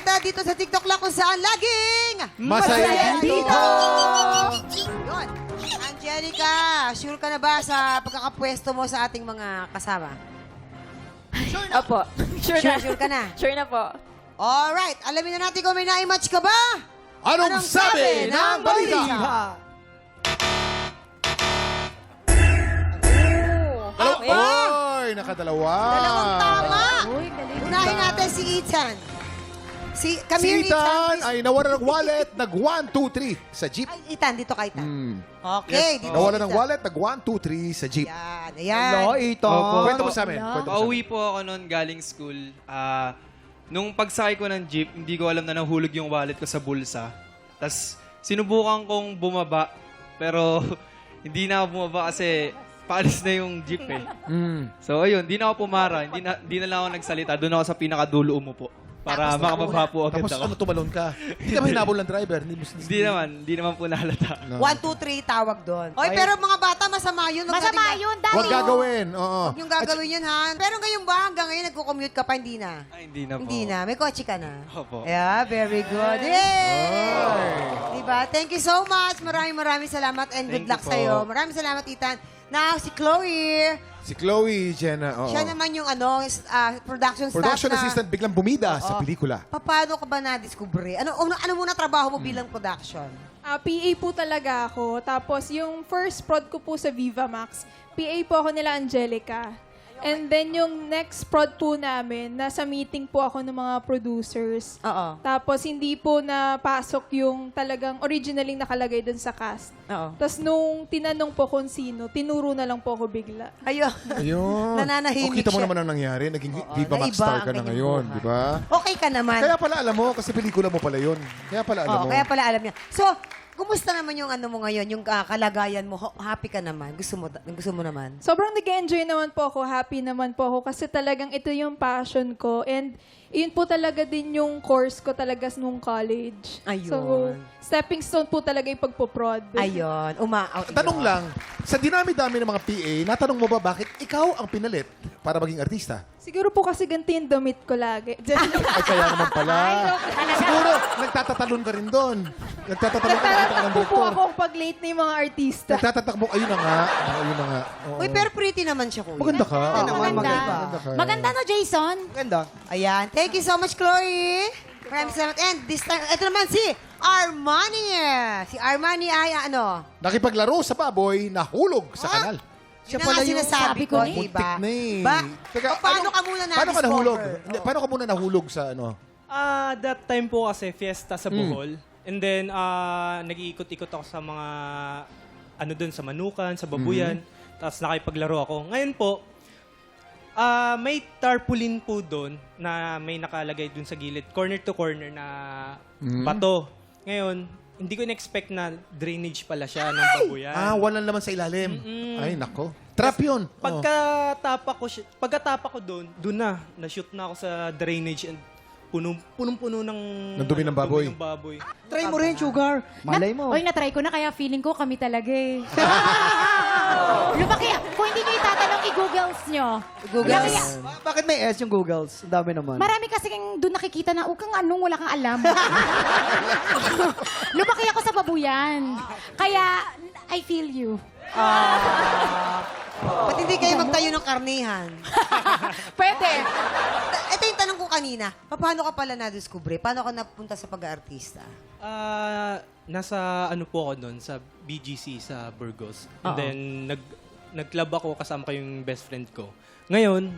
balita dito sa TikTok lang kung saan laging Masaya dito! Yun. Angelica, sure ka na ba sa pagkakapwesto mo sa ating mga kasama? Opo. Sure ka na? Sure na po. Alright, alamin na natin kung may na-match ka ba? Anong sabi ng balita? Oy, nakadalawa. Dalawang tama. Uy, galing. Unahin natin si Ethan. Si Camille Si Ethan please. ay nawala ng wallet, nag 1, 2, 3 sa jeep. Ay, Ethan, dito ka, Ethan. Okay, dito. Nawala Ethan. ng wallet, nag 1, 2, 3 sa jeep. Yan, ayan. Kwento mo sa amin. Kwento mo sa Pauwi amin. po ako noon galing school. Nung pagsakay ko ng jeep, hindi ko alam na nahulog yung wallet ko sa bulsa. Tapos sinubukan kong bumaba, pero hindi na ako bumaba kasi paalis na yung jeep eh. So ayun, hindi na ako pumara, hindi na lang ako nagsalita. Doon ako sa pinakadulo umupo para makababa po agad Tapos ako. ano, tumalon ka. Hindi ka mahinabol ng driver. Hindi naman po nahalata. 1, 2, 3 tawag doon. Oy, pero mga bata, masama yun. Masama yun, dati. Huwag gagawin. Oo. Huwag yung gagawin yun, ha? Pero ngayon ba, hanggang ngayon, nagko-commute ka pa, hindi na? Ay, hindi na po. Hindi na. May kotse ka na? Opo. Yeah, very good. Yay! Diba? Thank you so much. Maraming salamat and good Thank luck you po. sa'yo. Maraming salamat, Ethan. Now, si Chloe. Si Chloe, Jenna. Oo. Siya naman yung production staff Production na... assistant biglang bumida sa pelikula. Paano ka ba na-discover? Ano muna trabaho mo bilang production? PA po talaga ako. Tapos yung first prod ko po sa Viva Max, PA po ako nila Angelica. And then yung next prod po namin, nasa meeting po ako ng mga producers. Oo. Tapos hindi po napasok yung talagang originaling nakalagay dun sa cast. Oo. Tapos nung tinanong po kung sino, tinuro na lang po ako bigla. Ayun. Ayun. Nananahimik O, kita mo siya. naman ang nangyari. Naging Oo, Viva Max naiba star ang ka na kanyang ngayon, buhay. di ba? Okay ka naman. Kaya pala alam mo, kasi pelikula mo pala yun. Kaya pala alam Oo, mo. kaya pala alam niya. So, kumusta naman yung ano mo ngayon, yung kalagayan mo? Happy ka naman? Gusto mo naman? Sobrang nag-enjoy naman po ako, happy naman po ako kasi talagang ito yung passion ko and yun po talaga din yung course ko talaga nung college. Ayun. So, stepping stone po talaga yung pagpo-prod. Ayun. Tanong lang, sa dinami-dami ng mga PA, natanong mo ba bakit ikaw ang pinalit para maging artista? Siguro po kasi ganito yung damit ko lagi. Ay, kaya naman pala. Siguro, nagtatatalon ka rin doon. Nagtatatalon ka ng Nagtatatakbo po director. ako pag late na yung mga artista. Nagtatatakbo. Ayun na nga. Ayun na nga. Oo. Uy, pero pretty naman siya, kuya. Maganda ka. Maganda naman, Maganda. maganda. ka. Maganda no, Jason? Ayan. Thank you so much, Chloe. Maraming salamat. And this time, ito naman si Armani. Si Armani ay ano? Nakipaglaro sa baboy, nahulog sa kanal. Siya pala yung sinasabi ko, Sabi ko diba? Muntik na eh. Ba? Teka, Paano ka muna Paano ka nahulog? na-discover? Hindi, Paano ka muna nahulog sa ano? That time po kasi fiesta sa Bohol. And then, nag-iikot-ikot ako sa mga, ano dun, sa Manukan, sa Babuyan. Tapos nakipaglaro ako. Ngayon po, may tarpaulin po dun na may nakalagay dun sa gilid, corner to corner na bato. Ngayon, hindi ko na-expect na drainage pala siya ng Babuyan. Walang laman sa ilalim. Ay, nako. Trap yun. Oh. Pagkatapa ko doon na-shoot na ako sa drainage and punong-puno ng dumi ng baboy. Try mo rin, Sugar. Malay mo. Uy, natry ko na kaya feeling ko kami talaga eh. Lumaki, kung hindi nyo itatanong, i-googles nyo. Googles. Bakit may S yung Googles? Ang dami naman. Marami kasi doon nakikita na, kang anong wala kang alam. Lumaki ako sa babuyan. Kaya, I feel you. Ba't hindi kayo magtayo ng karnihan? Pwede. Ito yung tanong ko kanina. Paano ka pala na-discover? Paano ka napunta sa pag-aartista? Nasa ano po ako doon, sa BGC sa Burgos. And then, nag-club ako kasama ko yung best friend ko. Ngayon,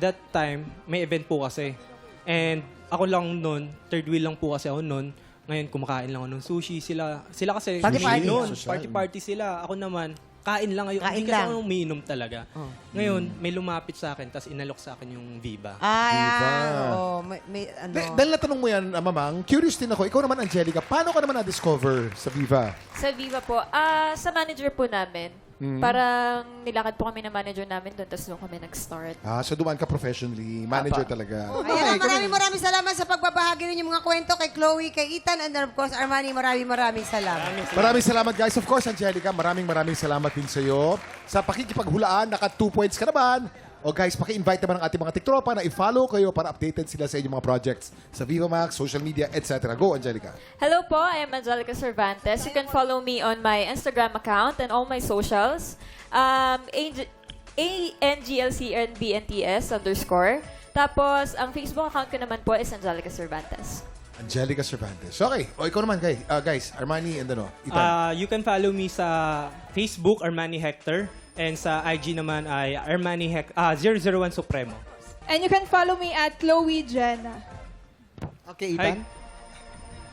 that time, may event po kasi. And ako lang noon, third wheel lang po kasi ako noon. Ngayon, kumakain lang ako ng sushi. Sila kasi Party party. umiinom. Social. Party sila. Ako naman, kain lang. Kain Hindi kasi lang. ako umiinom talaga. Ngayon, may lumapit sa akin, tapos inalok sa akin yung Viva. May ano. Dahil natanong mo yan, Mamang, curious din ako. Ikaw naman, Angelica, paano ka naman na-discover sa Viva? Sa Viva po, sa manager po namin. Parang nilakad po kami ng manager namin doon, tapos doon kami nag-start. So dumaan ka professionally. Manager talaga. Ayan, maraming salamat sa pagbabahagi ninyo mga kwento kay Chloe, kay Ethan, and of course, Armani, maraming salamat. Maraming salamat, guys. Of course, Angelica, maraming salamat din sa iyo. Sa pakikipaghulaan, naka 2 points ka naman. O guys, paki-invite naman ang ating mga tiktropa na i-follow kayo para updated sila sa inyong mga projects sa Viva Max, social media, etc. Go, Angelica. Hello po, I am Angelica Cervantes. You can follow me on my Instagram account and all my socials. ANGLCNBNTS _ Tapos, ang Facebook account ko naman po is Angelica Cervantes. Angelica Cervantes. Okay. O, ikaw naman, guys. Armani and Ethan. You can follow me sa Facebook, Armani Hector. And sa IG naman ay Armani 001 Supremo. And you can follow me at Chloe Jenna. Okay, Ethan.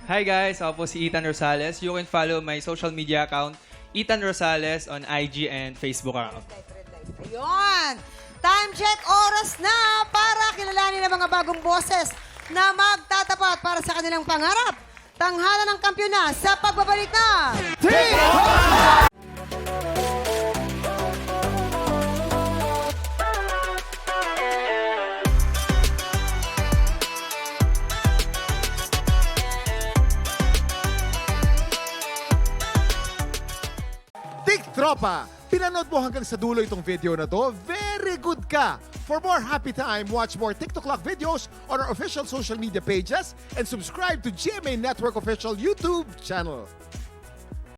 Hi guys, ako po si Ethan Rosales. You can follow my social media account, Ethan Rosales, on IG and Facebook account. Ayun! Time check, oras na para kilalanin ang mga bagong boses na magtatapat para sa kanilang pangarap. Tanghalan ng kampyona sa pagbabalik na Tropa, pinanood mo hanggang sa dulo itong video na to. Very good ka! For more happy time, watch more TikTok Clock videos on our official social media pages and subscribe to GMA Network official YouTube channel.